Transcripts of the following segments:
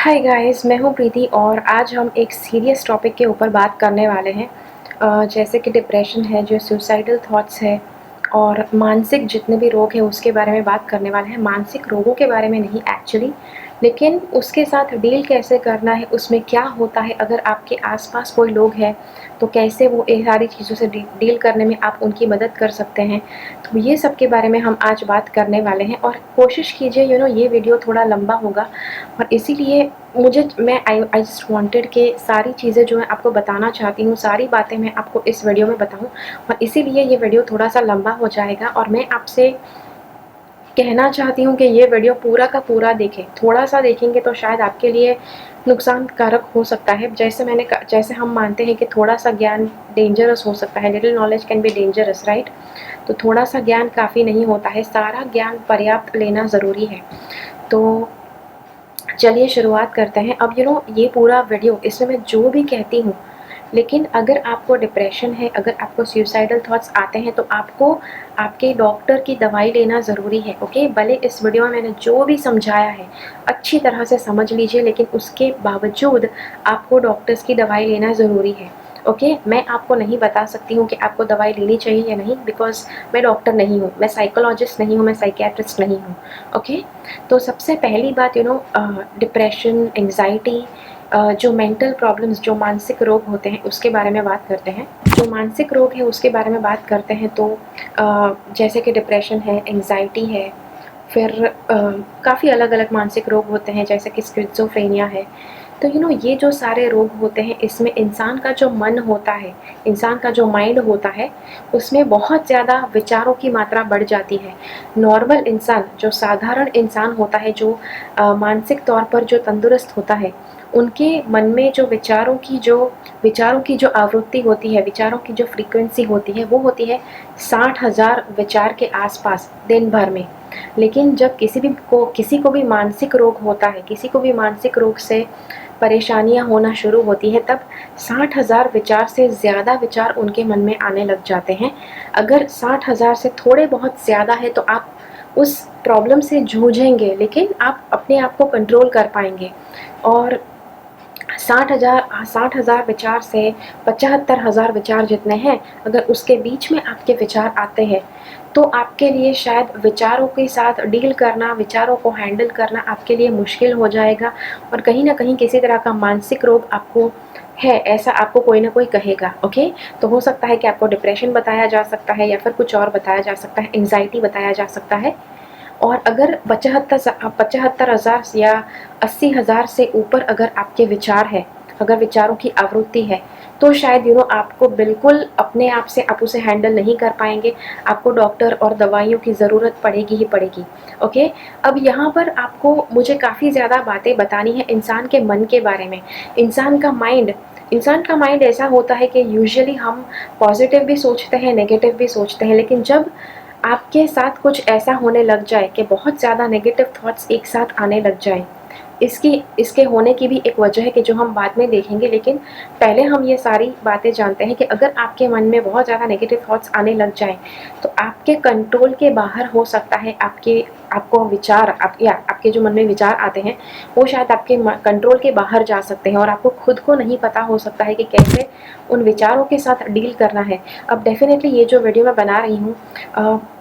Hi guys, मैं हूँ प्रीति और आज हम एक सीरियस टॉपिक के ऊपर बात करने वाले हैं। जैसे कि डिप्रेशन है, जो सुसाइडल थॉट्स है और मानसिक जितने भी रोग हैं उसके बारे में बात करने वाले हैं। मानसिक रोगों के बारे में नहीं एक्चुअली, लेकिन उसके साथ डील कैसे करना है, उसमें क्या होता है, अगर आपके आसपास कोई लोग हैं तो कैसे वो ये सारी चीज़ों से डील करने में आप उनकी मदद कर सकते हैं। तो ये सब के बारे में हम आज बात करने वाले हैं और कोशिश कीजिए ये वीडियो थोड़ा लंबा होगा और इसीलिए आई जस्ट वांटेड कि सारी चीज़ें जो है आपको बताना चाहती हूँ, सारी बातें मैं आपको इस वीडियो में बताऊँ और इसीलिए ये वीडियो थोड़ा-सा लंबा हो जाएगा और मैं आपसे कहना चाहती हूँ कि ये वीडियो पूरा का पूरा देखें। थोड़ा-सा देखेंगे तो शायद आपके लिए नुकसानकारक हो सकता है। जैसे हम मानते हैं कि थोड़ा-सा ज्ञान डेंजरस हो सकता है, little knowledge can be dangerous, right? तो थोड़ा-सा ज्ञान काफ़ी नहीं होता है, सारा ज्ञान पर्याप्त लेना ज़रूरी है। तो चलिए शुरुआत करते हैं। अब ये पूरा वीडियो, इसमें मैं जो भी कहती हूँ, लेकिन अगर आपको डिप्रेशन है, अगर आपको सुसाइडल थॉट्स आते हैं तो आपको आपके डॉक्टर की दवाई लेना ज़रूरी है, ओके? भले इस वीडियो में मैंने जो भी समझाया है अच्छी तरह से समझ लीजिए, लेकिन उसके बावजूद आपको डॉक्टर्स की दवाई लेना ज़रूरी है, ओके? मैं आपको नहीं बता सकती हूँ कि आपको दवाई लेनी चाहिए या नहीं, बिकॉज़ मैं डॉक्टर नहीं हूँ, मैं साइकोलॉजिस्ट नहीं हूँ, मैं साइकियाट्रिस्ट नहीं हूँ, ओके? तो सबसे पहली बात डिप्रेशन, एंग्ज़ायटी, जो मेंटल प्रॉब्लम्स, जो मानसिक रोग होते हैं उसके बारे में बात करते हैं। जो मानसिक रोग है उसके बारे में बात करते हैं तो जैसे कि डिप्रेशन है, एंग्ज़ायटी है, फिर काफ़ी अलग-अलग मानसिक रोग होते हैं जैसे कि स्किज़ोफ्रेनिया है। तो ये जो सारे रोग होते हैं इसमें इंसान का जो मन होता है, इंसान का जो माइंड होता है, उसमें बहुत ज़्यादा विचारों की मात्रा बढ़ जाती है। नॉर्मल इंसान, जो साधारण इंसान होता है, जो मानसिक तौर पर जो तंदुरुस्त होता है, उनके मन में जो विचारों की जो आवृत्ति होती है, विचारों की जो फ्रीक्वेंसी होती है, वो होती है 60,000 विचार के आसपास दिन भर में। लेकिन जब किसी को भी मानसिक रोग होता है, किसी को भी मानसिक रोग से परेशानियाँ होना शुरू होती हैं, तब 60,000 विचार से ज़्यादा विचार उनके मन में आने लग जाते हैं। अगर 60,000 से थोड़े बहुत ज़्यादा है तो आप उस प्रॉब्लम से जूझेंगे, लेकिन आप अपने आप को कंट्रोल कर पाएँगे। और 60,000 विचार से 75,000 विचार जितने हैं, अगर उसके बीच में आपके विचार आते हैं, तो आपके लिए शायद विचारों के साथ डील करना, विचारों को हैंडल करना आपके लिए मुश्किल हो जाएगा और कहीं न कहीं किसी तरह का मानसिक रोग आपको है, ऐसा आपको कोई न कोई कहेगा, ओके? तो हो सकता है कि आपको डिप्रेशन बताया जा सकता है या फिर कुछ और बताया जा सकता है, एंग्ज़ायटी बताया जा सकता है। और अगर 75,000 या 80,000 से ऊपर अगर आपके विचार हैं, अगर विचारों की आवृत्ति है, तो शायद आपको बिल्कुल अपने आप से आप उसे हैंडल नहीं कर पाएँगे। आपको डॉक्टर और दवाइयों की ज़रूरत पड़ेगी ही पड़ेगी, ओके? अब यहाँ पर आपको मुझे काफ़ी ज़्यादा बातें बतानी है इंसान के मन के बारे में। इंसान का माइंड ऐसा होता है कि यूजुअली हम पॉज़िटिव भी सोचते हैं, नेगेटिव भी सोचते हैं, लेकिन जब आपके साथ कुछ ऐसा होने लग जाए कि बहुत ज़्यादा नेगेटिव थॉट्स एक साथ आने लग जाएँ, इसके होने की भी एक वजह है कि जो हम बाद में देखेंगे, लेकिन पहले हम ये सारी बातें जानते हैं कि अगर आपके मन में बहुत ज़्यादा नेगेटिव थॉट्स आने लग जाएँ, तो आपके कंट्रोल के बाहर हो सकता है आपके जो मन में विचार आते हैं, वो शायद आपके कंट्रोल के बाहर जा सकते हैं और आपको खुद को नहीं पता हो सकता है कि कैसे उन विचारों के साथ डील करना है। अब डेफ़िनेटली ये जो वीडियो मैं बना रही हूँ,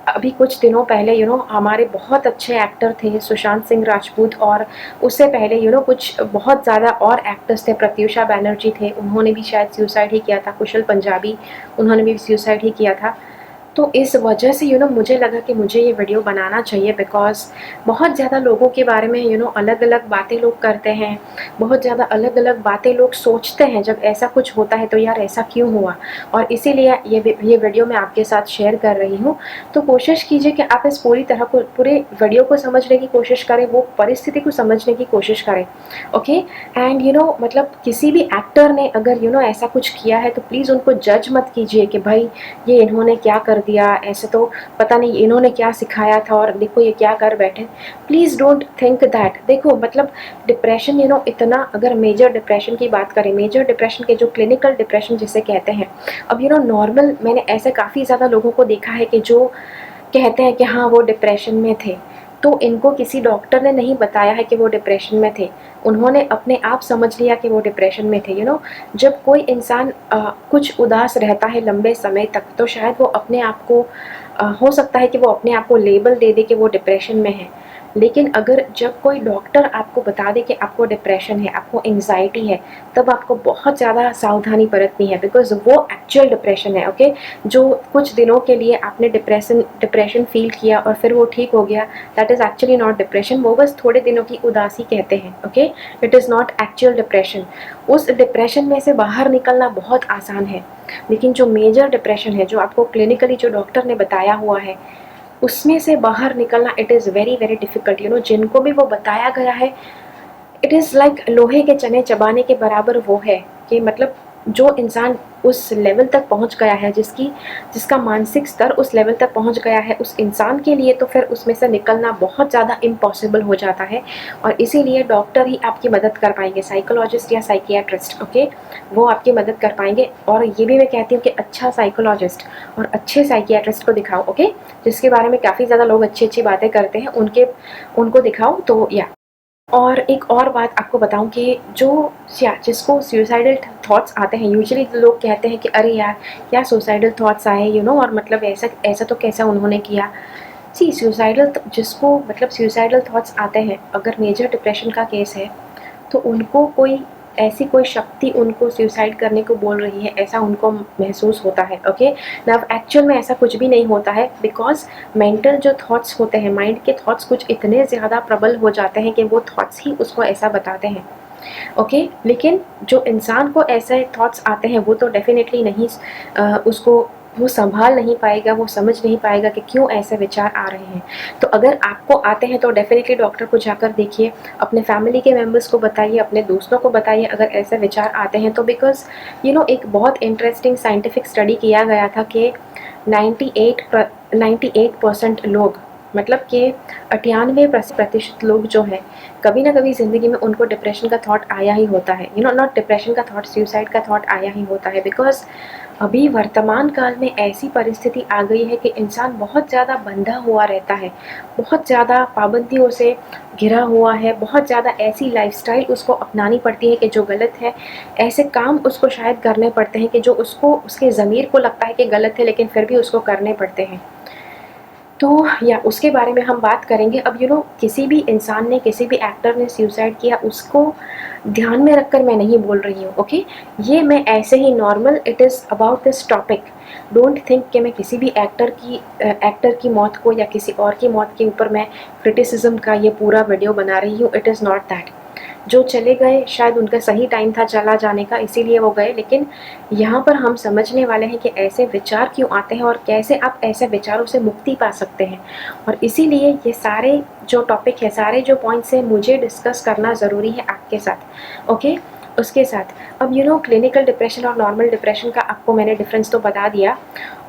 अभी कुछ दिनों पहले हमारे बहुत अच्छे एक्टर थे सुशांत सिंह राजपूत, और उससे पहले कुछ बहुत ज़्यादा और एक्टर्स थे, प्रत्यूषा बैनर्जी थे, उन्होंने भी शायद सुसाइड ही किया था, कुशल पंजाबी, उन्होंने भी सुसाइड ही किया था। तो इस वजह से मुझे लगा कि मुझे ये वीडियो बनाना चाहिए, बिकॉज़ बहुत ज़्यादा लोगों के बारे में अलग-अलग बातें लोग करते हैं, बहुत ज़्यादा अलग-अलग बातें लोग सोचते हैं जब ऐसा कुछ होता है, तो यार ऐसा क्यों हुआ? और इसीलिए ये वीडियो मैं आपके साथ शेयर कर रही हूँ। तो कोशिश कीजिए कि आप इस पूरे वीडियो को समझने की कोशिश करें, वो परिस्थिति को समझने की कोशिश करें, ओके? एंड मतलब किसी भी एक्टर ने अगर ऐसा कुछ किया है तो प्लीज़ उनको जज मत कीजिए कि भाई ये इन्होंने क्या कर दिया, ऐसे तो पता नहीं इन्होंने क्या सिखाया था और देखो ये क्या कर बैठे। Please don't think that. देखो मतलब डिप्रेशन इतना, अगर मेजर डिप्रेशन की बात करें, मेजर डिप्रेशन के जो क्लिनिकल डिप्रेशन जिसे कहते हैं, अब नॉर्मल मैंने ऐसे काफ़ी ज़्यादा लोगों को देखा है कि जो कहते हैं कि हाँ वो डिप्रेशन में थे, तो इनको किसी डॉक्टर ने नहीं बताया है कि वो डिप्रेशन में थे, उन्होंने अपने आप समझ लिया कि वो डिप्रेशन में थे। जब कोई इंसान कुछ उदास रहता है लंबे समय तक, तो शायद वो अपने आप को हो सकता है कि वो अपने आप को लेबल दे दे कि वो डिप्रेशन में है। लेकिन अगर जब कोई डॉक्टर आपको बता दे कि आपको डिप्रेशन है, आपको एंग्जाइटी है, तब आपको बहुत ज़्यादा सावधानी बरतनी है, बिकॉज़ वो एक्चुअल डिप्रेशन है। ओके, जो कुछ दिनों के लिए आपने डिप्रेशन फील किया और फिर वो ठीक हो गया, that is actually not depression. वो बस थोड़े दिनों की उदासी कहते हैं। Okay, it is not actual depression. उस डिप्रेशन में से बाहर निकलना बहुत आसान है, लेकिन जो मेजर डिप्रेशन है, जो आपको क्लिनिकली जो डॉक्टर ने बताया हुआ है, उसमें से बाहर निकलना it is very very difficult. जिनको भी वो बताया गया है, इट इज़ लाइक लोहे के चने चबाने के बराबर वो है कि मतलब जो इंसान उस लेवल तक पहुंच गया है, जिसका मानसिक स्तर उस लेवल तक पहुंच गया है, उस इंसान के लिए तो फिर उसमें से निकलना बहुत ज़्यादा इम्पॉसिबल हो जाता है। और इसीलिए डॉक्टर ही आपकी मदद कर पाएंगे, साइकोलॉजिस्ट या साइकियाट्रिस्ट। ओके, वो आपकी मदद कर पाएंगे। और ये भी मैं कहती हूँ कि अच्छा साइकोलॉजिस्ट और अच्छे साइकियाट्रिस्ट को दिखाओ। ओके, जिसके बारे में काफ़ी ज़्यादा लोग अच्छी अच्छी बातें करते हैं, उनको दिखाओ। तो या और एक और बात आपको बताऊं कि जिसको सुसाइडल थॉट्स आते हैं, यूजुअली लोग कहते हैं कि अरे यार क्या सुसाइडल थॉट्स आए, और मतलब ऐसा ऐसा तो कैसा उन्होंने किया। जिसको मतलब सुसाइडल थॉट्स आते हैं, अगर मेजर डिप्रेशन का केस है, तो उनको कोई शक्ति उनको सुसाइड करने को बोल रही है, ऐसा उनको महसूस होता है। ओके, ना एक्चुअल में ऐसा कुछ भी नहीं होता है, बिकॉज मेंटल जो थॉट्स होते हैं, माइंड के थॉट्स कुछ इतने ज़्यादा प्रबल हो जाते हैं कि वो थॉट्स ही उसको ऐसा बताते हैं। ओके, लेकिन जो इंसान को ऐसे थॉट्स आते हैं, वो तो डेफिनेटली नहीं उसको वो संभाल नहीं पाएगा, वो समझ नहीं पाएगा कि क्यों ऐसे विचार आ रहे हैं। तो अगर आपको आते हैं तो डेफिनेटली डॉक्टर को जाकर देखिए, अपने फैमिली के मेम्बर्स को बताइए, अपने दोस्तों को बताइए अगर ऐसे विचार आते हैं तो। बिकॉज एक बहुत इंटरेस्टिंग साइंटिफिक स्टडी किया गया था कि 98% लोग, मतलब कि 98% लोग जो हैं, कभी ना कभी ज़िंदगी में उनको डिप्रेशन का थॉट आया ही होता है। नॉट डिप्रेशन का थॉट, सुसाइड का थॉट आया ही होता है। बिकॉज अभी वर्तमान काल में ऐसी परिस्थिति आ गई है कि इंसान बहुत ज़्यादा बंधा हुआ रहता है, बहुत ज़्यादा पाबंदियों से घिरा हुआ है, बहुत ज़्यादा ऐसी लाइफस्टाइल उसको अपनानी पड़ती है कि जो गलत है, ऐसे काम उसको शायद करने पड़ते हैं कि जो उसके ज़मीर को लगता है कि गलत है, लेकिन फिर भी उसको करने पड़ते हैं। तो या उसके बारे में हम बात करेंगे। अब किसी भी इंसान ने, किसी भी एक्टर ने सुसाइड किया, उसको ध्यान में रखकर मैं नहीं बोल रही हूँ। ओके, ये मैं ऐसे ही normal, it is about this topic. Don't think कि मैं किसी भी एक्टर की मौत को या किसी और की मौत के ऊपर मैं क्रिटिसिज्म का ये पूरा वीडियो बना रही हूँ। It is not that. जो चले गए, शायद उनका सही टाइम था चला जाने का, इसीलिए वो गए। लेकिन यहाँ पर हम समझने वाले हैं कि ऐसे विचार क्यों आते हैं और कैसे आप ऐसे विचारों से मुक्ति पा सकते हैं। और इसीलिए ये सारे जो टॉपिक है, सारे जो पॉइंट्स हैं, मुझे डिस्कस करना ज़रूरी है आपके साथ। ओके, उसके साथ अब क्लिनिकल डिप्रेशन और नॉर्मल डिप्रेशन का आपको मैंने डिफरेंस तो बता दिया।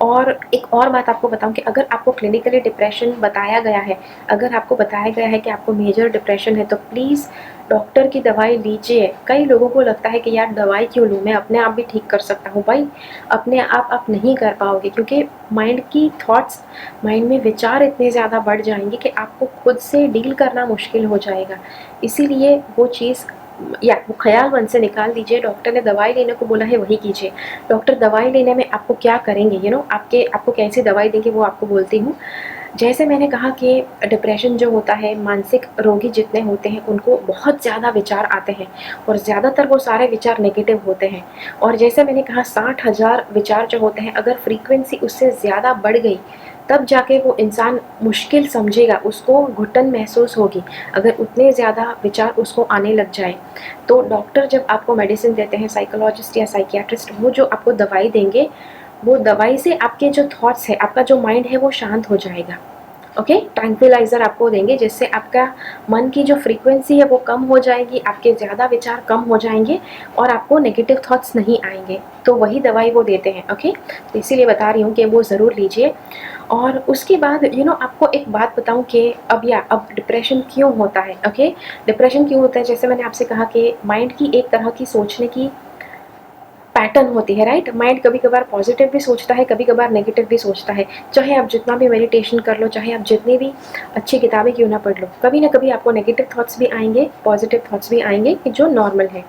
और एक और बात आपको बताऊं कि अगर आपको क्लिनिकली डिप्रेशन बताया गया है, अगर आपको बताया गया है कि आपको मेजर डिप्रेशन है, तो प्लीज़ डॉक्टर की दवाई लीजिए। कई लोगों को लगता है कि यार दवाई क्यों लूँ, मैं अपने आप भी ठीक कर सकता हूँ। भाई, अपने आप नहीं कर पाओगे, क्योंकि माइंड में विचार इतने ज़्यादा बढ़ जाएंगे कि आपको खुद से डील करना मुश्किल हो जाएगा। इसीलिए वो चीज़ या वो ख्याल मन से निकाल दीजिए। डॉक्टर ने दवाई लेने को बोला है, वही कीजिए। डॉक्टर दवाई लेने में आपको क्या करेंगे, आपको कैसी दवाई देंगे, वो आपको बोलती हूँ। जैसे मैंने कहा कि डिप्रेशन जो होता है, मानसिक रोगी जितने होते हैं, उनको बहुत ज़्यादा विचार आते हैं और ज़्यादातर वो सारे विचार नेगेटिव होते हैं। और जैसे मैंने कहा, 60,000 विचार जो होते हैं, अगर फ्रीक्वेंसी उससे ज़्यादा बढ़ गई, तब जाके वो इंसान मुश्किल समझेगा, उसको घुटन महसूस होगी अगर उतने ज़्यादा विचार उसको आने लग जाए। तो डॉक्टर जब आपको मेडिसिन देते हैं, साइकोलॉजिस्ट या साइकियाट्रिस्ट, वो जो आपको दवाई देंगे, वो दवाई से आपके जो थॉट्स है, आपका जो माइंड है, वो शांत हो जाएगा। ओके, ट्रैंक्विलाइज़र आपको देंगे, जिससे आपका मन की जो फ्रीक्वेंसी है वो कम हो जाएगी, आपके ज़्यादा विचार कम हो जाएंगे और आपको नेगेटिव थॉट्स नहीं आएंगे। तो वही दवाई वो देते हैं। ओके, तो इसीलिए बता रही हूँ कि वो ज़रूर लीजिए। और उसके बाद आपको एक बात बताऊँ कि अब डिप्रेशन क्यों होता है। ओके, डिप्रेशन क्यों होता है, जैसे मैंने आपसे कहा कि माइंड की एक तरह की सोचने की पैटर्न होती है, राइट। माइंड कभी कभार पॉजिटिव भी सोचता है, कभी कभार नेगेटिव भी सोचता है। चाहे आप जितना भी मेडिटेशन कर लो, चाहे आप जितनी भी अच्छी किताबें क्यों ना पढ़ लो, कभी ना कभी आपको नेगेटिव थॉट्स भी आएंगे, पॉजिटिव थॉट्स भी आएंगे, जो नॉर्मल है।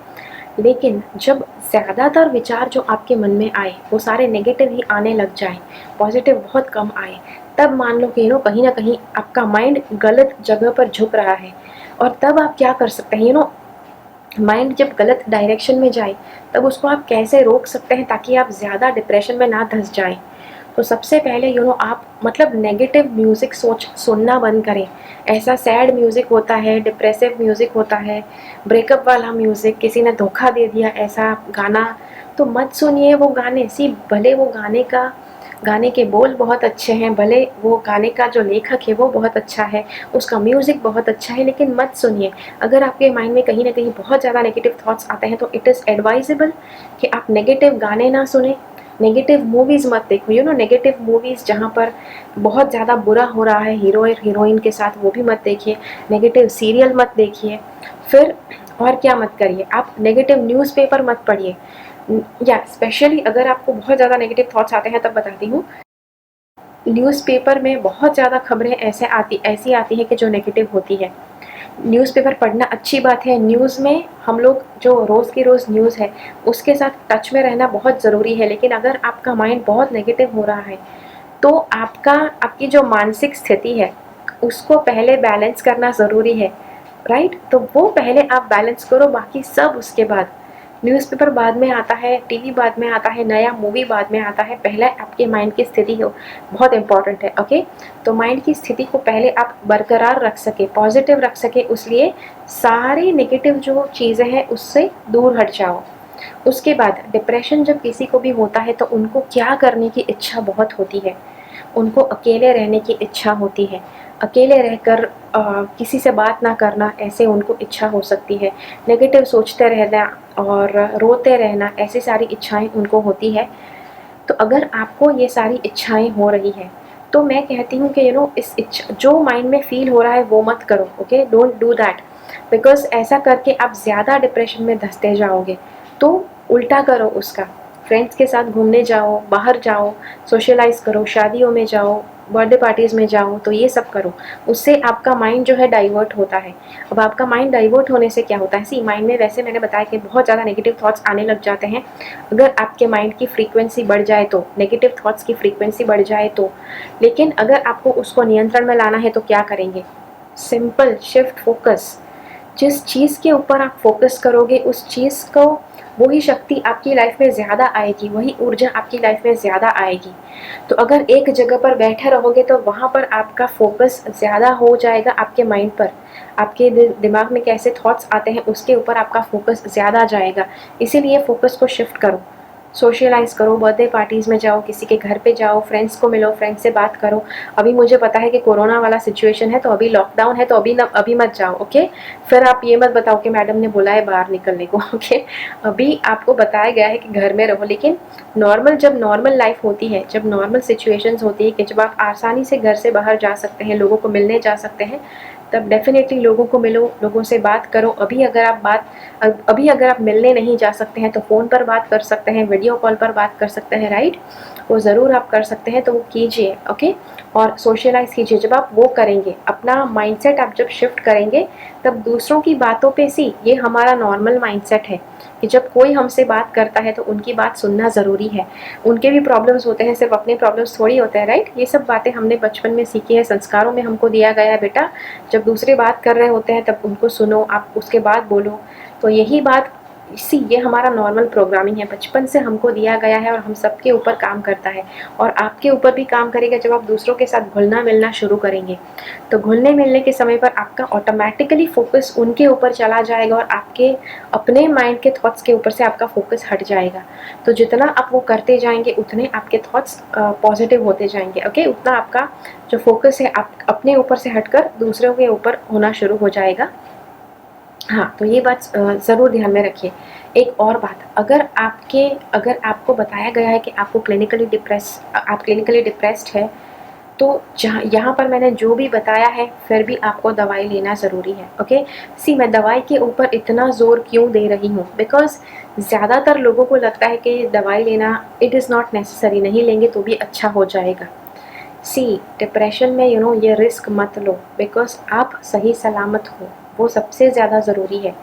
लेकिन जब ज़्यादातर विचार जो आपके मन में आए वो सारे नेगेटिव ही आने लग जाए, पॉजिटिव बहुत कम आए, तब मान लो कि कहीं ना कहीं आपका माइंड गलत जगह पर झुक रहा है। और तब आप क्या कर सकते हैं, माइंड जब गलत डायरेक्शन में जाए तब उसको आप कैसे रोक सकते हैं ताकि आप ज़्यादा डिप्रेशन में ना धंस जाएं। तो सबसे पहले आप मतलब नेगेटिव म्यूज़िक सुनना बंद करें। ऐसा सैड म्यूज़िक होता है, डिप्रेसिव म्यूज़िक होता है, ब्रेकअप वाला म्यूज़िक, किसी ने धोखा दे दिया ऐसा गाना, तो मत सुनिए वो गाने। भले वो गाने के बोल बहुत अच्छे हैं, भले वो गाने का जो लेखक है वो बहुत अच्छा है, उसका म्यूज़िक बहुत अच्छा है, लेकिन मत सुनिए। अगर आपके माइंड में कहीं ना कहीं बहुत ज़्यादा नेगेटिव थॉट्स आते हैं तो इट इज़ एडवाइजेबल कि आप नेगेटिव गाने ना सुने, नेगेटिव मूवीज़ मत देखो। नेगेटिव मूवीज़ जहाँ पर बहुत ज़्यादा बुरा हो रहा है हीरो और हीरोइन के साथ, वो भी मत देखिए। नेगेटिव सीरियल मत देखिए। फिर और क्या मत करिए, आप नेगेटिव न्यूज़पेपर मत पढ़िए। या स्पेशली अगर आपको बहुत ज़्यादा नेगेटिव थॉट्स आते हैं तब बताती हूँ, न्यूज़पेपर में बहुत ज़्यादा खबरें ऐसी आती है कि जो नेगेटिव होती है। न्यूज़पेपर पढ़ना अच्छी बात है, न्यूज़ में हम लोग जो रोज़ की रोज़ न्यूज़ है उसके साथ टच में रहना बहुत ज़रूरी है। लेकिन अगर आपका माइंड बहुत नेगेटिव हो रहा है तो आपकी जो मानसिक स्थिति है उसको पहले बैलेंस करना ज़रूरी है, राइट। तो वो पहले आप बैलेंस करो, बाकी सब उसके बाद। न्यूज़पेपर बाद में आता है, टीवी बाद में आता है, नया मूवी बाद में आता है, पहले आपके माइंड की स्थिति हो बहुत इंपॉर्टेंट है, ओके। तो माइंड की स्थिति को पहले आप बरकरार रख सके, पॉजिटिव रख सके, उसलिए सारी नेगेटिव जो चीज़ें हैं उससे दूर हट जाओ। उसके बाद डिप्रेशन जब किसी को भी होता है तो उनको क्या करने की इच्छा बहुत होती है, उनको अकेले रहने की इच्छा होती है, अकेले रहकर किसी से बात ना करना, ऐसे उनको इच्छा हो सकती है। नेगेटिव सोचते रहना और रोते रहना, ऐसी सारी इच्छाएं उनको होती है। तो अगर आपको ये सारी इच्छाएं हो रही है तो मैं कहती हूँ कि इस इच्छा जो माइंड में फील हो रहा है वो मत करो, okay, don't do that. Because ऐसा करके आप ज़्यादा डिप्रेशन में धंसते जाओगे। तो उल्टा करो उसका, फ्रेंड्स के साथ घूमने जाओ, बाहर जाओ, सोशलाइज करो, शादियों में जाओ, बर्थडे पार्टीज़ में जाओ, तो ये सब करो। उससे आपका माइंड जो है डाइवर्ट होता है। अब आपका माइंड डाइवर्ट होने से क्या होता है, माइंड में वैसे मैंने बताया कि बहुत ज़्यादा नेगेटिव थॉट्स आने लग जाते हैं। अगर आपके माइंड की फ्रीक्वेंसी बढ़ जाए तो, नेगेटिव थॉट्स की फ्रीक्वेंसी बढ़ जाए तो, लेकिन अगर आपको उसको नियंत्रण में लाना है तो क्या करेंगे, सिंपल, शिफ्ट फोकस। जिस चीज़ के ऊपर आप फोकस करोगे उस चीज़ को, वही शक्ति आपकी लाइफ में ज़्यादा आएगी, वही ऊर्जा आपकी लाइफ में ज़्यादा आएगी। तो अगर एक जगह पर बैठे रहोगे तो वहाँ पर आपका फोकस ज़्यादा हो जाएगा, आपके माइंड पर, आपके दिमाग में कैसे थॉट्स आते हैं उसके ऊपर आपका फोकस ज़्यादा जाएगा। इसीलिए फोकस को शिफ्ट करो, सोशलाइज़ करो, बर्थडे पार्टीज़ में जाओ, किसी के घर पे जाओ, फ्रेंड्स को मिलो, फ्रेंड्स से बात करो। अभी मुझे पता है कि कोरोना वाला सिचुएशन है तो अभी लॉकडाउन है तो अभी मत जाओ, ओके। फिर आप ये मत बताओ कि मैडम ने बोला है बाहर निकलने को, ओके। अभी आपको बताया गया है कि घर में रहो। लेकिन जब नॉर्मल लाइफ होती है, जब नॉर्मल सिचुएशंस होती है कि जब आप आसानी से घर से बाहर जा सकते हैं, लोगों को मिलने जा सकते हैं, तब डेफिनेटली लोगों को मिलो, लोगों से बात करो। अभी अगर आप मिलने नहीं जा सकते हैं तो फ़ोन पर बात कर सकते हैं, वीडियो कॉल पर बात कर सकते हैं, राइट। वो ज़रूर आप कर सकते हैं, तो वो कीजिए, ओके। और सोशलाइज़ कीजिए। जब आप वो करेंगे, अपना माइंडसेट आप जब शिफ्ट करेंगे, तब दूसरों की बातों पे ये हमारा नॉर्मल माइंडसेट है कि जब कोई हमसे बात करता है तो उनकी बात सुनना ज़रूरी है। उनके भी प्रॉब्लम्स होते हैं, सिर्फ अपने प्रॉब्लम्स थोड़ी होते हैं, राइट। ये सब बातें हमने बचपन में सीखी है, संस्कारों में हमको दिया गया है, बेटा जब दूसरे बात कर रहे होते हैं तब उनको सुनो, आप उसके बाद बोलो। तो यही बात, ये हमारा नॉर्मल प्रोग्रामिंग है, बचपन से हमको दिया गया है और हम सबके ऊपर काम करता है और आपके ऊपर भी काम करेगा जब आप दूसरों के साथ घुलना मिलना शुरू करेंगे। तो घुलने मिलने के समय पर आपका ऑटोमेटिकली फोकस उनके ऊपर चला जाएगा और आपके अपने माइंड के थॉट्स के ऊपर से आपका फोकस हट जाएगा। तो जितना आप वो करते जाएंगे उतने आपके थॉट्स पॉजिटिव होते जाएंगे, ओके। उतना आपका जो फोकस है आप अपने ऊपर से हटकर दूसरों के ऊपर होना शुरू हो जाएगा। हाँ, तो ये बात ज़रूर ध्यान में रखिए। एक और बात, अगर आपको बताया गया है कि आप क्लिनिकली डिप्रेस्ड है, तो जहाँ यहाँ पर मैंने जो भी बताया है फिर भी आपको दवाई लेना ज़रूरी है। ओके, सी मैं दवाई के ऊपर इतना ज़ोर क्यों दे रही हूँ, बिकॉज़ ज़्यादातर लोगों को लगता है कि दवाई लेना इट इज़ नॉट नेसेसरी, नहीं लेंगे तो भी अच्छा हो जाएगा। सी डिप्रेशन में ये रिस्क मत लो, बिकॉज़ आप सही सलामत हो, वो सबसे ज़्यादा ज़रूरी है।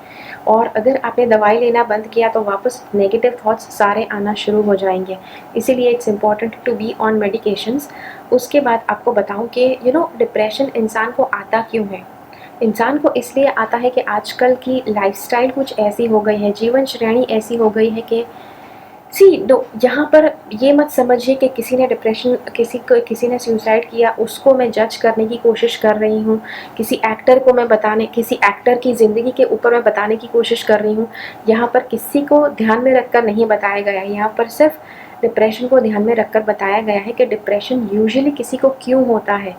और अगर आपने दवाई लेना बंद किया तो वापस नेगेटिव थॉट्स सारे आना शुरू हो जाएंगे। इसीलिए it's important to be on medications. उसके बाद आपको बताऊं कि डिप्रेशन इंसान को आता क्यों है। इंसान को इसलिए आता है कि आजकल की लाइफस्टाइल कुछ ऐसी हो गई है, जीवन श्रेणी ऐसी हो गई है कि सी दो यहाँ पर ये मत समझिए कि किसी ने डिप्रेशन, किसी ने सुसाइड किया उसको मैं जज करने की कोशिश कर रही हूँ, किसी एक्टर की ज़िंदगी के ऊपर मैं बताने की कोशिश कर रही हूँ। यहाँ पर किसी को ध्यान में रखकर नहीं बताया गया है, यहाँ पर सिर्फ डिप्रेशन को ध्यान में रखकर बताया गया है कि डिप्रेशन यूजुअली किसी को क्यों होता है।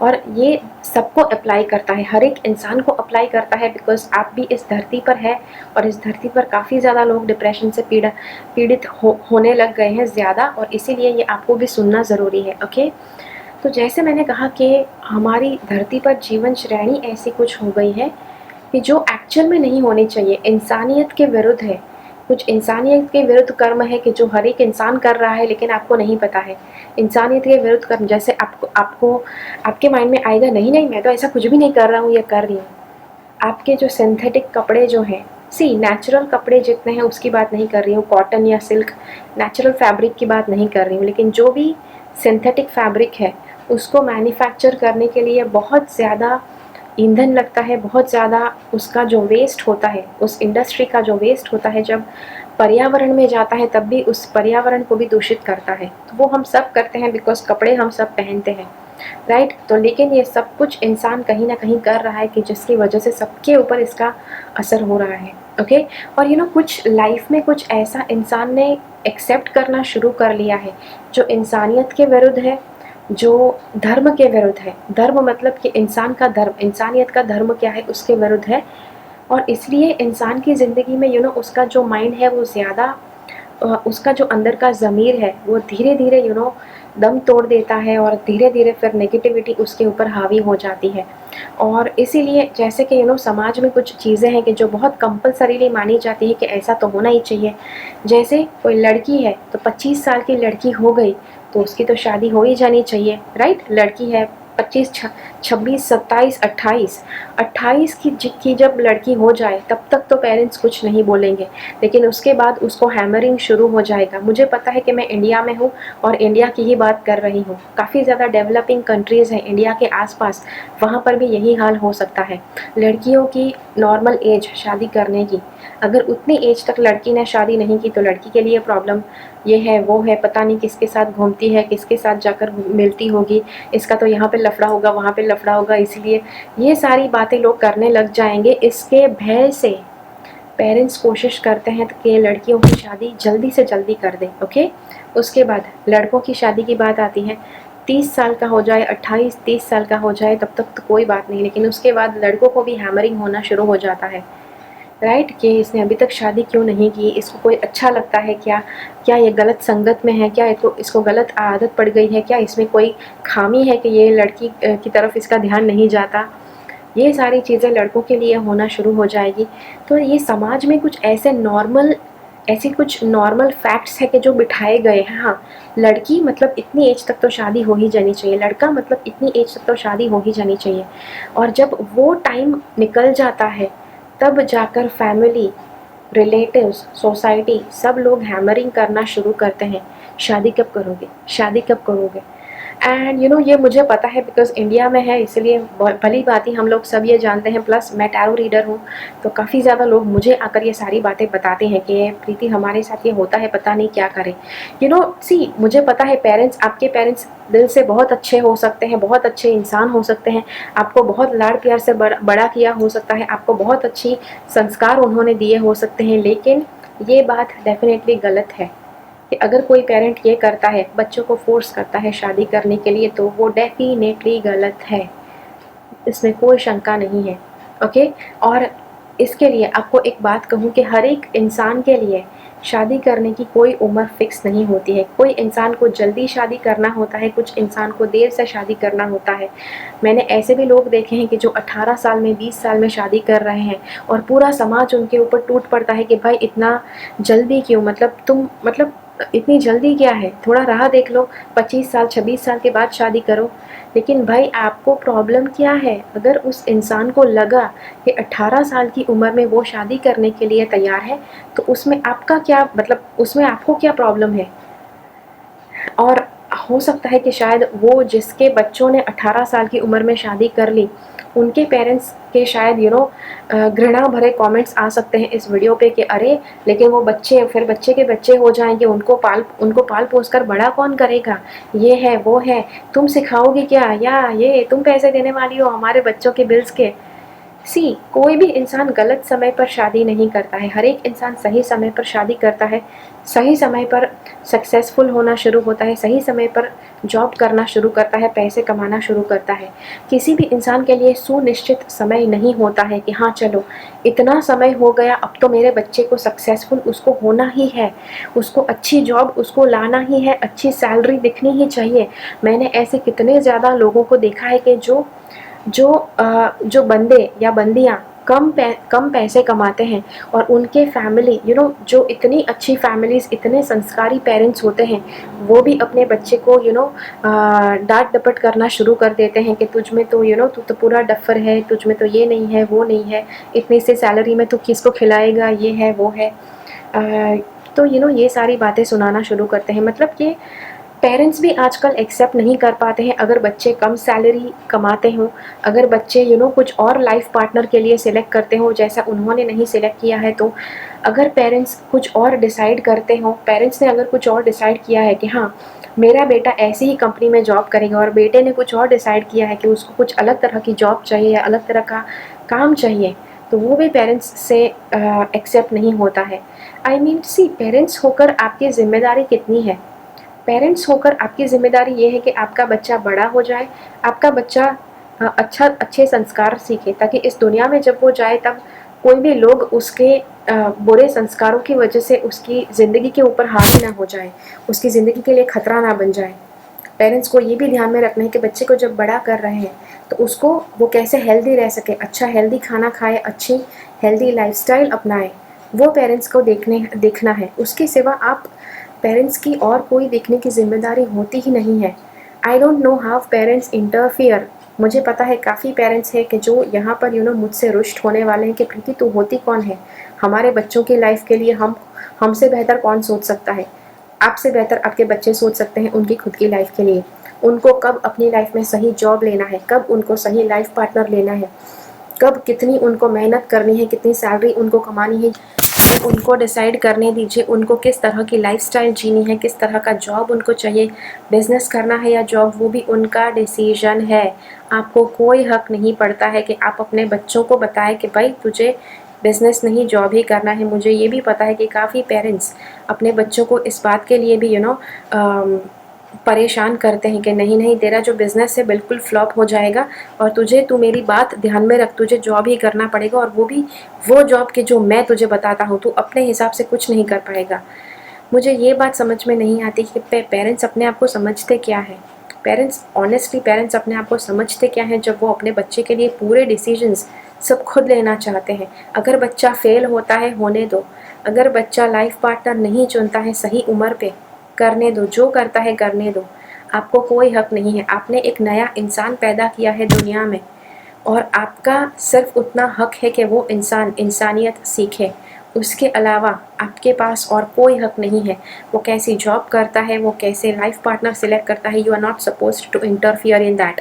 और ये सबको अप्लाई करता है, हर एक इंसान को अप्लाई करता है, बिकॉज आप भी इस धरती पर है और इस धरती पर काफ़ी ज़्यादा लोग डिप्रेशन से पीड़ित होने लग गए हैं ज़्यादा, और इसीलिए ये आपको भी सुनना ज़रूरी है। ओके, तो जैसे मैंने कहा कि हमारी धरती पर जीवन श्रेणी ऐसी कुछ हो गई है कि जो एक्चुअल में नहीं होनी चाहिए, इंसानियत के विरुद्ध है। कुछ इंसानियत के विरुद्ध कर्म है कि जो हर एक इंसान कर रहा है लेकिन आपको नहीं पता है। इंसानियत के विरुद्ध कर्म, जैसे आपको आपके माइंड में आएगा नहीं नहीं मैं तो ऐसा कुछ भी नहीं कर रहा हूँ या कर रही हूँ। आपके जो सिंथेटिक कपड़े जो हैं, सी नेचुरल कपड़े जितने हैं उसकी बात नहीं कर रही हूँ, कॉटन या सिल्क नेचुरल फैब्रिक की बात नहीं कर रही हूँ, लेकिन जो भी सिंथेटिक फैब्रिक है उसको मैन्युफैक्चर करने के लिए बहुत ज़्यादा ईंधन लगता है, बहुत ज़्यादा उसका जो वेस्ट होता है, उस इंडस्ट्री का जो वेस्ट होता है जब पर्यावरण में जाता है तब भी उस पर्यावरण को भी दूषित करता है। तो वो हम सब करते हैं बिकॉज कपड़े हम सब पहनते हैं, राइट। तो लेकिन ये सब कुछ इंसान कहीं ना कहीं कर रहा है कि जिसकी वजह से सबके ऊपर इसका असर हो रहा है। ओके, और कुछ लाइफ में कुछ ऐसा इंसान ने एक्सेप्ट करना शुरू कर लिया है जो इंसानियत के विरुद्ध है, जो धर्म के विरुद्ध है। धर्म मतलब कि इंसान का धर्म, इंसानियत का धर्म क्या है उसके विरुद्ध है। और इसलिए इंसान की ज़िंदगी में उसका जो माइंड है वो ज़्यादा उसका जो अंदर का ज़मीर है वो धीरे धीरे दम तोड़ देता है और धीरे धीरे फिर नेगेटिविटी उसके ऊपर हावी हो जाती है। और इसीलिए जैसे कि समाज में कुछ चीज़ें हैं कि जो बहुत कंपलसरीली मानी जाती है कि ऐसा तो होना ही चाहिए। जैसे कोई लड़की है तो 25 साल की लड़की हो गई तो उसकी तो शादी हो ही जानी चाहिए, राइट। लड़की है 25, 26, 27, 28 की जब लड़की हो जाए तब तक तो पेरेंट्स कुछ नहीं बोलेंगे, लेकिन उसके बाद उसको हैमरिंग शुरू हो जाएगा। मुझे पता है कि मैं इंडिया में हूँ और इंडिया की ही बात कर रही हूँ। काफ़ी ज़्यादा डेवलपिंग कंट्रीज़ हैं इंडिया के आसपास, वहाँ पर भी यही हाल हो सकता है। लड़कियों की नॉर्मल एज शादी करने की, अगर उतनी एज तक लड़की ने शादी नहीं की तो लड़की के लिए प्रॉब्लम ये है वो है, पता नहीं किसके साथ घूमती है, किसके साथ जाकर मिलती होगी, इसका तो यहाँ पे लफड़ा होगा वहाँ पे लफड़ा होगा। इसलिए ये सारी बातें लोग करने लग जाएंगे। इसके भय से पेरेंट्स कोशिश करते हैं कि लड़कियों की शादी जल्दी से जल्दी कर दें। ओके, उसके बाद लड़कों की शादी की बात आती है। 30 साल का हो जाए, 28-30 साल का हो जाए तब तक तो कोई बात नहीं, लेकिन उसके बाद लड़कों को भी हैमरिंग होना शुरू हो जाता है, राइट। कि इसने अभी तक शादी क्यों नहीं की, इसको कोई अच्छा लगता है क्या, क्या ये गलत संगत में है, क्या इसको गलत आदत पड़ गई है, क्या इसमें कोई खामी है कि ये लड़की की तरफ इसका ध्यान नहीं जाता। ये सारी चीज़ें लड़कों के लिए होना शुरू हो जाएगी। तो ये समाज में ऐसी कुछ नॉर्मल फैक्ट्स है कि जो बिठाए गए हैं। हाँ, लड़की मतलब इतनी एज तक तो शादी हो ही जानी चाहिए, लड़का मतलब इतनी एज तक तो शादी हो ही जानी चाहिए। और जब वो टाइम निकल जाता है तब जाकर फैमिली, रिलेटिव्स, सोसाइटी सब लोग हैमरिंग करना शुरू करते हैं, शादी कब करोगे, शादी कब करोगे। एंड ये मुझे पता है बिकॉज इंडिया में है, इसलिए भली बात ही हम लोग सब ये जानते हैं। प्लस मैं टैरो रीडर हूँ तो काफ़ी ज़्यादा लोग मुझे आकर ये सारी बातें बताते हैं कि प्रीति हमारे साथ ये होता है, पता नहीं क्या करें। सी मुझे पता है पेरेंट्स, आपके पेरेंट्स दिल से बहुत अच्छे हो सकते हैं, बहुत अच्छे इंसान हो सकते हैं, आपको बहुत लाड़ प्यार से बड़ा किया हो सकता है, आपको बहुत अच्छी संस्कार उन्होंने दिए हो सकते हैं, लेकिन ये बात डेफिनेटली गलत है कि अगर कोई पेरेंट ये करता है, बच्चों को फोर्स करता है शादी करने के लिए, तो वो डेफिनेटली गलत है, इसमें कोई शंका नहीं है। ओके, और इसके लिए आपको एक बात कहूँ कि हर एक इंसान के लिए शादी करने की कोई उम्र फ़िक्स नहीं होती है। कोई इंसान को जल्दी शादी करना होता है, कुछ इंसान को देर से शादी करना होता है। मैंने ऐसे भी लोग देखे हैं कि जो 18 साल में, 20 साल में शादी कर रहे हैं और पूरा समाज उनके ऊपर टूट पड़ता है कि भाई इतना जल्दी क्यों? मतलब तुम मतलब इतनी जल्दी क्या है? थोड़ा राह देख लो, 25 साल, 26 साल के बाद शादी करो। लेकिन भाई आपको प्रॉब्लम क्या है? अगर उस इंसान को लगा कि 18 साल की उम्र में वो शादी करने के लिए तैयार है, तो उसमें आपका क्या मतलब उसमें आपको क्या प्रॉब्लम है? और हो सकता है कि शायद वो जिसके बच्चों ने 18 साल की उम्र में शादी कर ली, उनके पेरेंट्स के शायद घृणा भरे कमेंट्स आ सकते हैं इस वीडियो पे कि अरे! लेकिन वो बच्चे फिर बच्चे के बच्चे हो जाएँगे, उनको पाल-पोस कर बड़ा कौन करेगा? ये है, वो है, तुम सिखाओगी क्या? या ये तुम पैसे देने वाली हो हमारे बच्चों के बिल्स के? कोई भी इंसान गलत समय पर शादी नहीं करता है। हर एक इंसान सही समय पर शादी करता है, सही समय पर सक्सेसफुल होना शुरू होता है, सही समय पर जॉब करना शुरू करता है, पैसे कमाना शुरू करता है। किसी भी इंसान के लिए सुनिश्चित समय नहीं होता है कि हाँ चलो, इतना समय हो गया, अब तो मेरे बच्चे को सक्सेसफुल उसको होना ही है, उसको अच्छी जॉब उसको लाना ही है, अच्छी सैलरी दिखनी ही चाहिए। मैंने ऐसे कितने ज़्यादा लोगों को देखा है कि जो बंदे या बंदियाँ कम पैसे कमाते हैं और उनके फैमिली जो इतनी अच्छी फैमिलीज़, इतने संस्कारी पेरेंट्स होते हैं, वो भी अपने बच्चे को डाँट डपट करना शुरू कर देते हैं कि तुझ में तो तू तो पूरा डफ़र है, तुझ में तो ये नहीं है, वो नहीं है, इतनी सी सैलरी में तू किसको खिलाएगा, ये है, वो है। तो ये सारी बातें सुनाना शुरू करते हैं। मतलब कि पेरेंट्स भी आजकल एक्सेप्ट नहीं कर पाते हैं अगर बच्चे कम सैलरी कमाते हों, अगर बच्चे कुछ और लाइफ पार्टनर के लिए सिलेक्ट करते हों जैसा उन्होंने नहीं सिलेक्ट किया है, तो अगर पेरेंट्स कुछ और डिसाइड करते हों, पेरेंट्स ने अगर कुछ और डिसाइड किया है कि हाँ, मेरा बेटा ऐसी ही कंपनी में जॉब करेगा और बेटे ने कुछ और डिसाइड किया है कि उसको कुछ अलग तरह की जॉब चाहिए या अलग तरह का काम चाहिए, तो वो भी पेरेंट्स से एक्सेप्ट नहीं होता है। आई मीन पेरेंट्स होकर आपकी ज़िम्मेदारी कितनी है? पेरेंट्स होकर आपकी ज़िम्मेदारी ये है कि आपका बच्चा बड़ा हो जाए, आपका बच्चा अच्छे संस्कार सीखे, ताकि इस दुनिया में जब वो जाए तब कोई भी लोग उसके बुरे संस्कारों की वजह से उसकी ज़िंदगी के ऊपर हावी ना हो जाए, उसकी ज़िंदगी के लिए खतरा ना बन जाए। पेरेंट्स को ये भी ध्यान में रखना है कि बच्चे को जब बड़ा कर रहे हैं, तो उसको वो कैसे हेल्दी रह सके, अच्छा हेल्दी खाना खाए, अच्छी हेल्दी लाइफ़स्टाइल अपनाए, वो पेरेंट्स को देखना है। उसके सिवा आप पेरेंट्स की और कोई देखने की ज़िम्मेदारी होती ही नहीं है। I don't know how parents interfere. मुझे पता है काफ़ी पेरेंट्स हैं कि जो यहाँ पर मुझसे रुष्ट होने वाले हैं कि प्रीति तू होती कौन है? हमारे बच्चों की लाइफ़ के लिए हमसे बेहतर कौन सोच सकता है? आपसे बेहतर आपके बच्चे सोच सकते हैं उनकी खुद की लाइफ़ के लिए। उनको कब अपनी लाइफ़ में सही जॉब लेना है, कब उनको सही लाइफ़ पार्टनर लेना है, कब कितनी उनको मेहनत करनी है, कितनी सैलरी उनको कमानी है, उनको डिसाइड करने दीजिए उनको किस तरह की लाइफ़स्टाइल जीनी है, किस तरह का जॉब उनको चाहिए, बिज़नेस करना है या जॉब, वो भी उनका डिसीजन है। आपको कोई हक नहीं पड़ता है कि आप अपने बच्चों को बताएं कि भाई तुझे बिज़नेस नहीं जॉब ही करना है। मुझे ये भी पता है कि काफ़ी पेरेंट्स अपने बच्चों को इस बात के लिए भी परेशान करते हैं कि नहीं नहीं तेरा जो बिज़नेस है बिल्कुल फ्लॉप हो जाएगा और तू मेरी बात ध्यान में रख, तुझे जॉब ही करना पड़ेगा और वो भी वो जॉब कि जो मैं तुझे बताता हूँ, तू अपने हिसाब से कुछ नहीं कर पाएगा। मुझे ये बात समझ में नहीं आती कि पेरेंट्स अपने आप को समझते क्या है। पेरेंट्स अपने आप को समझते क्या हैं जब वो अपने बच्चे के लिए पूरे डिसीजंस सब खुद लेना चाहते हैं। अगर बच्चा फेल होता है होने दो, अगर बच्चा लाइफ पार्टनर नहीं चुनता है सही उम्र पे, करने दो, जो करता है करने दो। आपको कोई हक नहीं है। आपने एक नया इंसान पैदा किया है दुनिया में और आपका सिर्फ उतना हक है कि वो इंसान इंसानियत सीखे। उसके अलावा आपके पास और कोई हक नहीं है। वो कैसी जॉब करता है, वो कैसे लाइफ पार्टनर सिलेक्ट करता है, you are not supposed to interfere in that.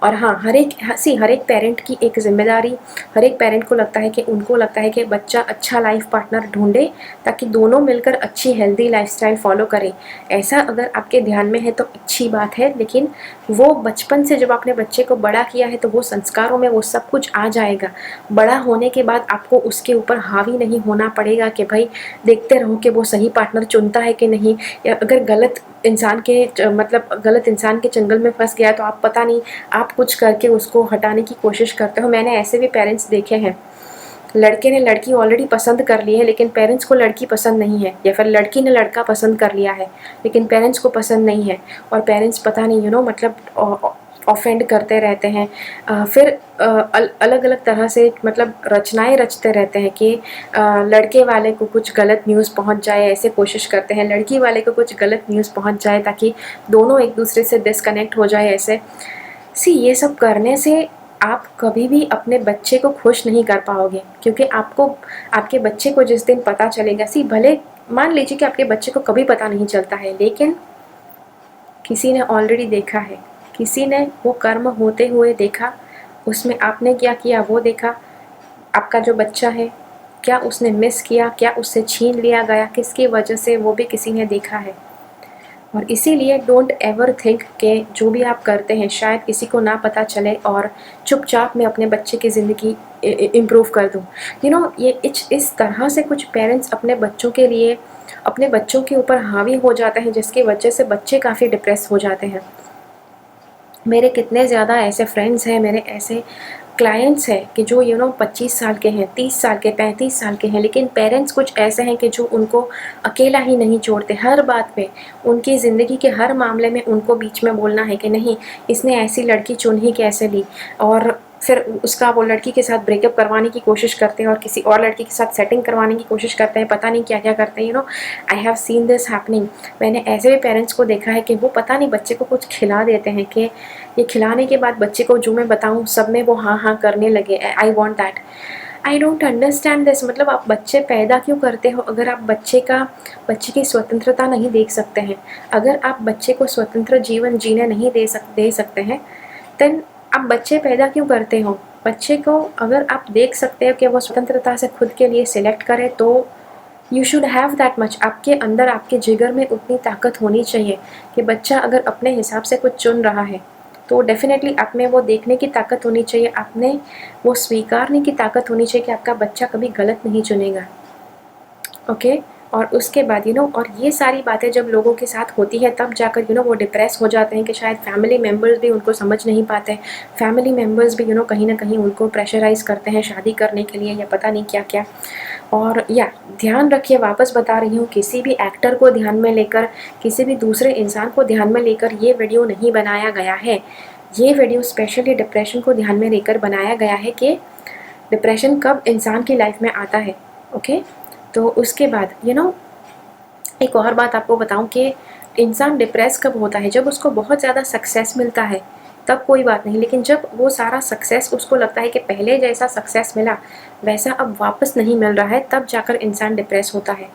और हाँ, हर एक पेरेंट की एक ज़िम्मेदारी, हर एक पेरेंट को लगता है कि उनको लगता है कि बच्चा अच्छा लाइफ पार्टनर ढूंढे ताकि दोनों मिलकर अच्छी हेल्दी लाइफस्टाइल फॉलो करें। ऐसा अगर आपके ध्यान में है तो अच्छी बात है, लेकिन वो बचपन से जब आपने बच्चे को बड़ा किया है तो वो संस्कारों में वो सब कुछ आ जाएगा। बड़ा होने के बाद आपको उसके ऊपर हावी नहीं होना पड़ेगा कि भाई देखते रहो कि वो सही पार्टनर चुनता है कि नहीं, या अगर गलत इंसान के चंगल में फंस गया तो आप पता नहीं आप कुछ करके उसको हटाने की कोशिश करते हो। मैंने ऐसे भी पेरेंट्स देखे हैं लड़के ने लड़की ऑलरेडी पसंद कर ली है लेकिन पेरेंट्स को लड़की पसंद नहीं है, या फिर लड़की ने लड़का पसंद कर लिया है लेकिन पेरेंट्स को पसंद नहीं है, और पेरेंट्स पता नहीं मतलब ऑफेंड करते रहते हैं। फिर अलग अलग तरह से मतलब रचनाएं रचते रहते हैं कि लड़के वाले को कुछ गलत न्यूज़ पहुंच जाए, ऐसे कोशिश करते हैं लड़की वाले को कुछ गलत न्यूज़ पहुंच जाए ताकि दोनों एक दूसरे से डिस्कनेक्ट हो जाए ऐसे। ये सब करने से आप कभी भी अपने बच्चे को खुश नहीं कर पाओगे, क्योंकि आपको आपके बच्चे को जिस दिन पता चलेगा, भले मान लीजिए कि आपके बच्चे को कभी पता नहीं चलता है, लेकिन किसी ने ऑलरेडी देखा है, किसी ने वो कर्म होते हुए देखा, उसमें आपने क्या किया वो देखा। आपका जो बच्चा है क्या उसने मिस किया, क्या उससे छीन लिया गया, किसकी वजह से, वो भी किसी ने देखा है। और इसीलिए डोंट एवर थिंक कि जो भी आप करते हैं शायद किसी को ना पता चले और चुपचाप मैं अपने बच्चे की ज़िंदगी इम्प्रूव कर दूँ। ये इस तरह से कुछ पेरेंट्स अपने बच्चों के लिए अपने बच्चों के ऊपर हावी हो जाते हैं, जिसकी वजह से बच्चे काफ़ी डिप्रेस हो जाते हैं। मेरे कितने ज़्यादा ऐसे फ्रेंड्स हैं, मेरे ऐसे क्लाइंट्स हैं कि जो 25 साल के हैं, 30 साल के, 35 साल के हैं, लेकिन पेरेंट्स कुछ ऐसे हैं कि जो उनको अकेला ही नहीं छोड़ते। हर बात पे, उनकी ज़िंदगी के हर मामले में उनको बीच में बोलना है कि नहीं, इसने ऐसी लड़की चुन ही कैसे ली, और फिर उसका वो लड़की के साथ ब्रेकअप करवाने की कोशिश करते हैं और किसी और लड़की के साथ सेटिंग करवाने की कोशिश करते हैं, पता नहीं क्या क्या करते हैं। I have seen this happening. मैंने ऐसे भी पेरेंट्स को देखा है कि वो पता नहीं बच्चे को कुछ खिला देते हैं कि ये खिलाने के बाद बच्चे को जो मैं बताऊँ सब में वो हाँ हाँ करने लगे। I want that. I don't understand this. मतलब आप बच्चे पैदा क्यों करते हो अगर आप बच्चे की स्वतंत्रता नहीं देख सकते हैं? अगर आप बच्चे को स्वतंत्र जीवन जीने नहीं दे सकते हैं, देन आप बच्चे पैदा क्यों करते हो? बच्चे को अगर आप देख सकते हो कि वो स्वतंत्रता से खुद के लिए सिलेक्ट करे, तो you should have that much. आपके अंदर, आपके जिगर में उतनी ताकत होनी चाहिए कि बच्चा अगर अपने हिसाब से कुछ चुन रहा है तो डेफिनेटली आप में वो देखने की ताकत होनी चाहिए, आप में वो स्वीकारने की ताकत होनी चाहिए कि आपका बच्चा कभी गलत नहीं चुनेगा। ओके और उसके बाद और ये सारी बातें जब लोगों के साथ होती है तब जाकर वो डिप्रेस हो जाते हैं कि शायद फैमिली मेम्बर्स भी उनको समझ नहीं पाते। फैमिली मेम्बर्स भी कहीं ना कहीं उनको प्रेशराइज़ करते हैं शादी करने के लिए या पता नहीं क्या क्या। और ध्यान रखिए, वापस बता रही हूँ, किसी भी एक्टर को ध्यान में लेकर, किसी भी दूसरे इंसान को ध्यान में लेकर ये वीडियो नहीं बनाया गया है। ये वीडियो स्पेशली डिप्रेशन को ध्यान में लेकर बनाया गया है कि डिप्रेशन कब इंसान की लाइफ में आता है। ओके तो उसके बाद एक और बात आपको बताऊं कि इंसान डिप्रेस कब होता है? जब उसको बहुत ज़्यादा सक्सेस मिलता है तब कोई बात नहीं, लेकिन जब वो सारा सक्सेस उसको लगता है कि पहले जैसा सक्सेस मिला वैसा अब वापस नहीं मिल रहा है, तब जाकर इंसान डिप्रेस होता है।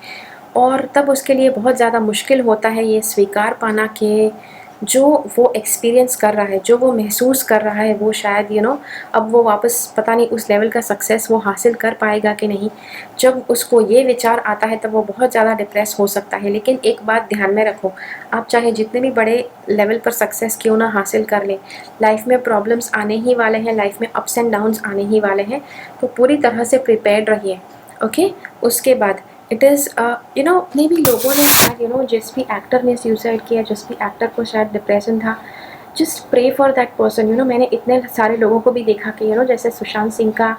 और तब उसके लिए बहुत ज़्यादा मुश्किल होता है ये स्वीकार पाना कि जो वो एक्सपीरियंस कर रहा है, जो वो महसूस कर रहा है, वो शायद अब वो वापस पता नहीं उस लेवल का सक्सेस वो हासिल कर पाएगा कि नहीं। जब उसको ये विचार आता है तब वो बहुत ज़्यादा डिप्रेस हो सकता है। लेकिन एक बात ध्यान में रखो, आप चाहे जितने भी बड़े लेवल पर सक्सेस क्यों ना हासिल कर लें, लाइफ में प्रॉब्लम्स आने ही वाले हैं, लाइफ में अप्स एंड डाउन्स आने ही वाले हैं, तो पूरी तरह से प्रिपेयर्ड रहिए। ओके उसके बाद इट इज़ मे बी लोगों ने शायद जिस भी एक्टर ने सुसाइड किया, जिस भी एक्टर को शायद डिप्रेशन था, just pray for that person. मैंने इतने सारे लोगों को भी देखा कि जैसे सुशांत सिंह का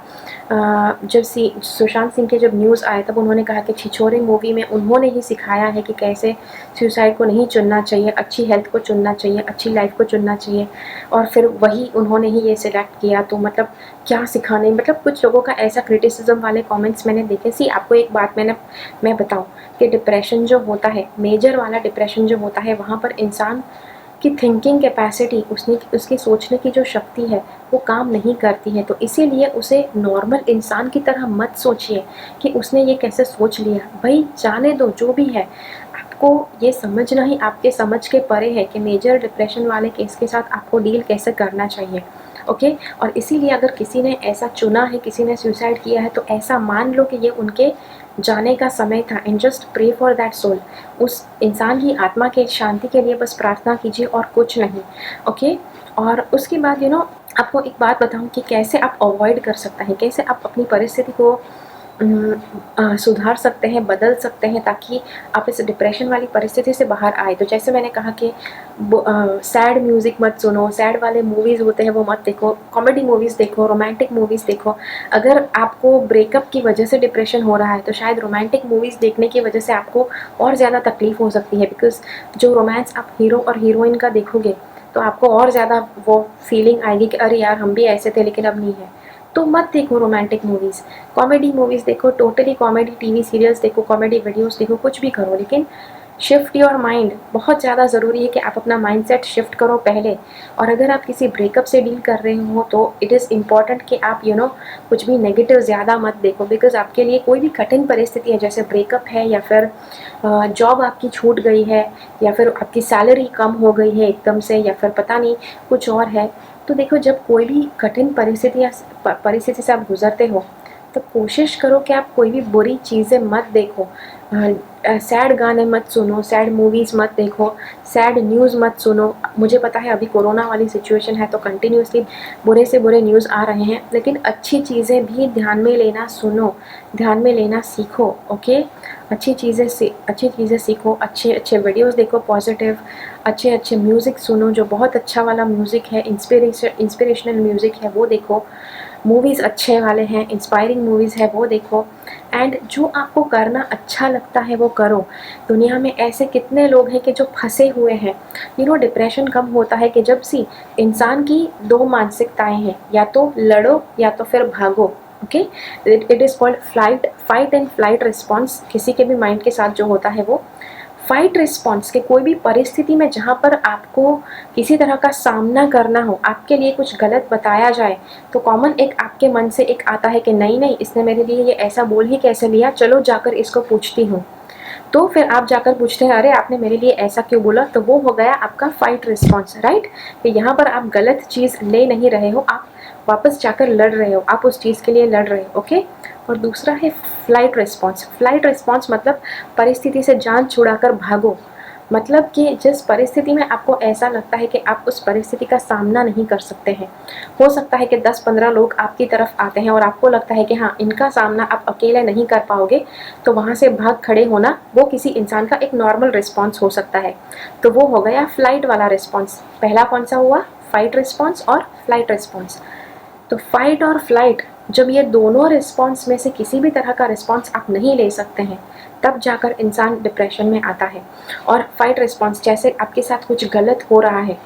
सुशांत सिंह के जब न्यूज़ आए तब उन्होंने कहा कि छिछोरे मूवी में उन्होंने ही सिखाया है कि कैसे सुसाइड को नहीं चुनना चाहिए, अच्छी हेल्थ को चुनना चाहिए, अच्छी लाइफ को चुनना चाहिए, और फिर वही उन्होंने ही ये सिलेक्ट किया। तो मतलब क्या सिखाने, मतलब कुछ लोगों का ऐसा क्रिटिसिज्म वाले कमेंट्स मैंने देखे। आपको एक बात मैं बताऊं कि डिप्रेशन जो होता है, मेजर वाला डिप्रेशन जो होता है, वहाँ पर इंसान की थिंकिंग कैपेसिटी, उसकी सोचने की जो शक्ति है वो काम नहीं करती है। तो इसीलिए उसे नॉर्मल इंसान की तरह मत सोचिए कि उसने ये कैसे सोच लिया। भाई जाने दो, जो भी है आपको ये समझना ही आपके समझ के परे है कि मेजर डिप्रेशन वाले केस के साथ आपको डील कैसे करना चाहिए। ओके और इसीलिए अगर किसी ने ऐसा चुना है, किसी ने सुसाइड किया है, तो ऐसा मान लो कि ये उनके जाने का समय था, and just pray for that soul. उस इंसान की आत्मा के शांति के लिए बस प्रार्थना कीजिए और कुछ नहीं। ओके और उसके बाद आपको एक बात बताऊं कि कैसे आप अवॉइड कर सकते हैं, कैसे आप अपनी परिस्थिति को सुधार सकते हैं, बदल सकते हैं, ताकि आप इस डिप्रेशन वाली परिस्थिति से बाहर आए। तो जैसे मैंने कहा कि सैड म्यूज़िक मत सुनो, सैड वाले मूवीज़ होते हैं वो मत देखो, कॉमेडी मूवीज़ देखो, रोमांटिक मूवीज़ देखो। अगर आपको ब्रेकअप की वजह से डिप्रेशन हो रहा है तो शायद रोमांटिक मूवीज़ देखने की वजह से आपको और ज़्यादा तकलीफ़ हो सकती है, बिकॉज़ जो रोमांस आप हीरो और हीरोइन का देखोगे तो आपको और ज़्यादा वो फीलिंग आएगी कि अरे यार हम भी ऐसे थे लेकिन अब नहीं है। तो मत देखो रोमांटिक मूवीज़, कॉमेडी मूवीज़ देखो, टोटली कॉमेडी टीवी सीरियल्स देखो, कॉमेडी वीडियोज़ देखो, कुछ भी करो, लेकिन शिफ्ट योर माइंड। बहुत ज़्यादा ज़रूरी है कि आप अपना माइंडसेट शिफ्ट करो पहले। और अगर आप किसी ब्रेकअप से डील कर रहे हो तो इट इज़ इम्पॉर्टेंट कि आप कुछ भी नेगेटिव ज़्यादा मत देखो, बिकॉज़ आपके लिए कोई भी कठिन परिस्थिति है, जैसे ब्रेकअप है या फिर जॉब आपकी छूट गई है या फिर आपकी सैलरी कम हो गई है एकदम से, या फिर पता नहीं कुछ और है। तो देखो, जब कोई भी कठिन परिस्थिति से आप गुज़रते हो तो कोशिश करो कि आप कोई भी बुरी चीज़ें मत देखो। सैड गाने मत सुनो, सैड मूवीज़ मत देखो, सैड न्यूज़ मत सुनो। मुझे पता है अभी कोरोना वाली सिचुएशन है तो कंटिन्यूअसली बुरे से बुरे न्यूज़ आ रहे हैं, लेकिन अच्छी चीज़ें भी ध्यान में लेना सुनो, ध्यान में लेना सीखो, ओके? अच्छी चीज़ें सीखो, अच्छे वीडियोज़ देखो पॉजिटिव, अच्छे म्यूज़िक सुनो, जो बहुत अच्छा वाला म्यूज़िक है, इंस्पिरेशनल म्यूज़िक है वो देखो, मूवीज़ अच्छे वाले हैं, इंस्पायरिंग मूवीज़ है वो देखो, एंड जो आपको करना अच्छा लगता है वो करो। दुनिया में ऐसे कितने लोग हैं कि जो फँसे हुए हैं। डिप्रेशन कब होता है कि जब इंसान की 2 मानसिकताएँ हैं, या तो लड़ो या तो फिर भागो, okay? It is called fight and flight response. किसी के भी माइंड के साथ जो होता है वो फाइट रिस्पॉन्स, के कोई भी परिस्थिति में जहाँ पर आपको किसी तरह का सामना करना हो, आपके लिए कुछ गलत बताया जाए, तो कॉमन एक आपके मन से एक आता है कि नहीं नहीं, इसने मेरे लिए ये ऐसा बोल ही कैसे लिया, चलो जाकर इसको पूछती हूँ। तो फिर आप जाकर पूछते हैं, अरे आपने मेरे लिए ऐसा क्यों बोला? तो वो हो गया आपका फाइट रिस्पॉन्स, राइट? तो यहाँ पर आप गलत चीज़ ले नहीं रहे हो, आप वापस जाकर लड़ रहे हो, आप उस चीज़ के लिए लड़ रहे हो, ओके? और दूसरा है फ्लाइट रिस्पॉन्स। फ्लाइट रिस्पॉन्स मतलब परिस्थिति से जान छुड़ाकर भागो। मतलब कि जिस परिस्थिति में आपको ऐसा लगता है कि आप उस परिस्थिति का सामना नहीं कर सकते हैं, हो सकता है कि 10-15 लोग आपकी तरफ आते हैं और आपको लगता है कि हाँ, इनका सामना आप अकेले नहीं कर पाओगे, तो वहाँ से भाग खड़े होना वो किसी इंसान का एक नॉर्मल रिस्पॉन्स हो सकता है। तो वो हो गया फ्लाइट वाला रिस्पॉन्स। पहला कौन सा हुआ? फाइट रिस्पॉन्स और फ्लाइट रिस्पॉन्स। तो फाइट और फ्लाइट, जब ये दोनों रिस्पॉन्स में से किसी भी तरह का रिस्पॉन्स आप नहीं ले सकते हैं, तब जाकर इंसान डिप्रेशन में आता है। और फाइट रिस्पॉन्स, जैसे आपके साथ कुछ गलत हो रहा है,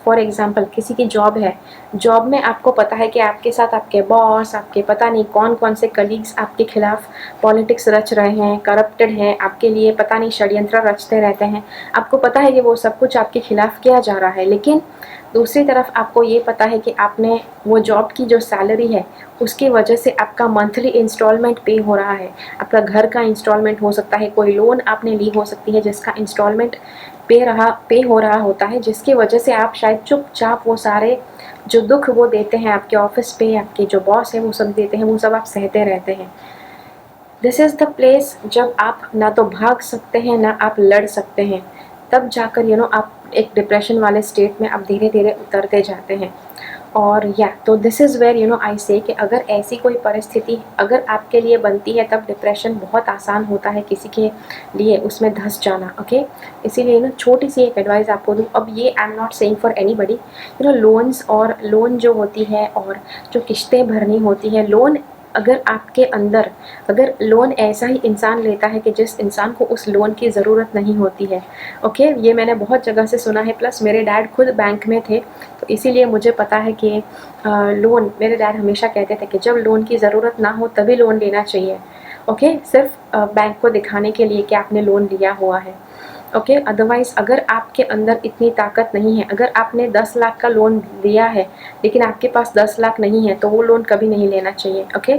फॉर एग्ज़ाम्पल किसी की जॉब है, जॉब में आपको पता है कि आपके साथ आपके बॉस, आपके पता नहीं कौन-कौन से कलीग्स आपके खिलाफ पॉलिटिक्स रच रहे हैं, करप्टेड हैं, आपके लिए पता नहीं षड्यंत्र रचते रहते हैं। आपको पता है कि वो सब कुछ आपके खिलाफ किया जा रहा है, लेकिन दूसरी तरफ आपको ये पता है कि आपने वो जॉब की जो सैलरी है, उसकी वजह से आपका मंथली इंस्टॉलमेंट पे हो रहा है। आपका घर का इंस्टॉलमेंट हो सकता है, कोई लोन आपने ली हो सकती है जिसका इंस्टॉलमेंट पे हो रहा होता है, जिसकी वजह से आप शायद चुपचाप वो सारे जो दुख वो देते हैं आपके ऑफिस पे, आपके जो बॉस है वो सब देते हैं, वो सब आप सहते रहते हैं। दिस इज़ द प्लेस जब आप ना तो भाग सकते हैं ना आप लड़ सकते हैं, तब जाकर आप एक डिप्रेशन वाले स्टेट में आप धीरे धीरे उतरते जाते हैं। और तो दिस इज़ वेयर आई से कि अगर ऐसी कोई परिस्थिति अगर आपके लिए बनती है, तब डिप्रेशन बहुत आसान होता है किसी के लिए उसमें धंस जाना, ओके? इसीलिए छोटी सी एक एडवाइस आपको दूँ, अब ये I am not saying for anybody, loan जो होती है और जो किश्तें भरनी होती है, अगर लोन ऐसा ही इंसान लेता है कि जिस इंसान को उस लोन की ज़रूरत नहीं होती है, ओके? ये मैंने बहुत जगह से सुना है, प्लस मेरे डैड खुद बैंक में थे, तो इसीलिए मुझे पता है कि लोन, मेरे डैड हमेशा कहते थे कि जब लोन की ज़रूरत ना हो तभी लोन लेना चाहिए, ओके? सिर्फ बैंक को दिखाने के लिए कि आपने लोन लिया हुआ है, ओके? अदरवाइज़ अगर आपके अंदर इतनी ताकत नहीं है, अगर आपने 10 लाख का लोन लिया है लेकिन आपके पास 10 लाख नहीं है, तो वो लोन कभी नहीं लेना चाहिए, ओके?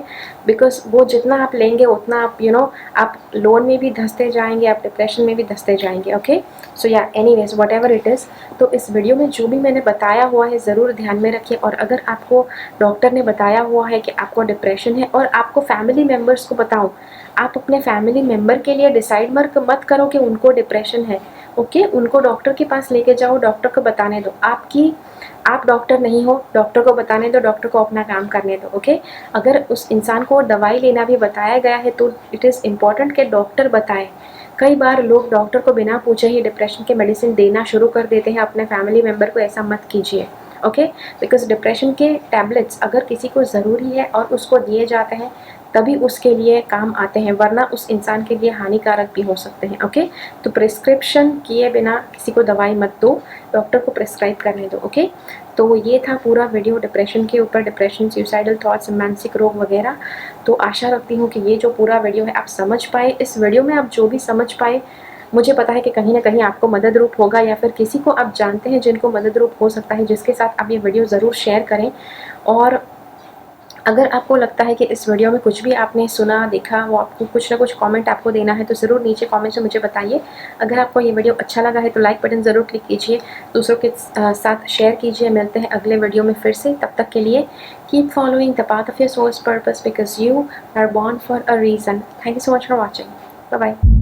बिकॉज़ वो जितना आप लेंगे उतना आप लोन में भी धंसते जाएंगे, आप डिप्रेशन में भी धंसते जाएंगे, ओके? सो या एनीवेज व्हाटएवर इट इज़, तो इस वीडियो में जो भी मैंने बताया हुआ है ज़रूर ध्यान में रखिए। और अगर आपको डॉक्टर ने बताया हुआ है कि आपको डिप्रेशन है और आपको फैमिली मेम्बर्स को बताऊँ, आप अपने फैमिली मेम्बर के लिए डिसाइड मत करो कि उनको डिप्रेशन डिप्रेशन है, ओके, उनको डॉक्टर के पास लेके जाओ, डॉक्टर को बताने दो। आप डॉक्टर नहीं हो, डॉक्टर को बताने दो, डॉक्टर को अपना काम करने दो, ओके। अगर उस इंसान को दवाई लेना भी बताया गया है तो इट इज़ इम्पॉर्टेंट कि डॉक्टर बताए। कई बार लोग डॉक्टर को बिना पूछे ही डिप्रेशन के मेडिसिन देना शुरू कर देते हैं अपने फैमिली मेम्बर को, ऐसा मत कीजिए, ओके। बिकॉज डिप्रेशन के टैबलेट्स अगर किसी को ज़रूरी है और उसको दिए जाते हैं तभी उसके लिए काम आते हैं, वरना उस इंसान के लिए हानिकारक भी हो सकते हैं, ओके। तो प्रिस्क्रिप्शन किए बिना किसी को दवाई मत दो, डॉक्टर को प्रिस्क्राइब करने दो, ओके। तो ये था पूरा वीडियो डिप्रेशन के ऊपर, डिप्रेशन, सुसाइडल थॉट्स, मानसिक रोग वगैरह। तो आशा रखती हूँ कि ये जो पूरा वीडियो है आप समझ पाए। इस वीडियो में आप जो भी समझ पाए, मुझे पता है कि कहीं ना कहीं आपको मदद रूप होगा, या फिर किसी को आप जानते हैं जिनको मदद रूप हो सकता है, जिसके साथ आप ये वीडियो ज़रूर शेयर करें। और अगर आपको लगता है कि इस वीडियो में कुछ भी आपने सुना, देखा, वो आपको कुछ ना कुछ कमेंट आपको देना है तो ज़रूर नीचे कमेंट में मुझे बताइए। अगर आपको ये वीडियो अच्छा लगा है तो लाइक बटन ज़रूर क्लिक कीजिए, दूसरों के साथ शेयर कीजिए। मिलते हैं अगले वीडियो में फिर से, तब तक के लिए keep following the path of your soul's purpose because you are born for a reason. Thank you so much for watching. Bye bye.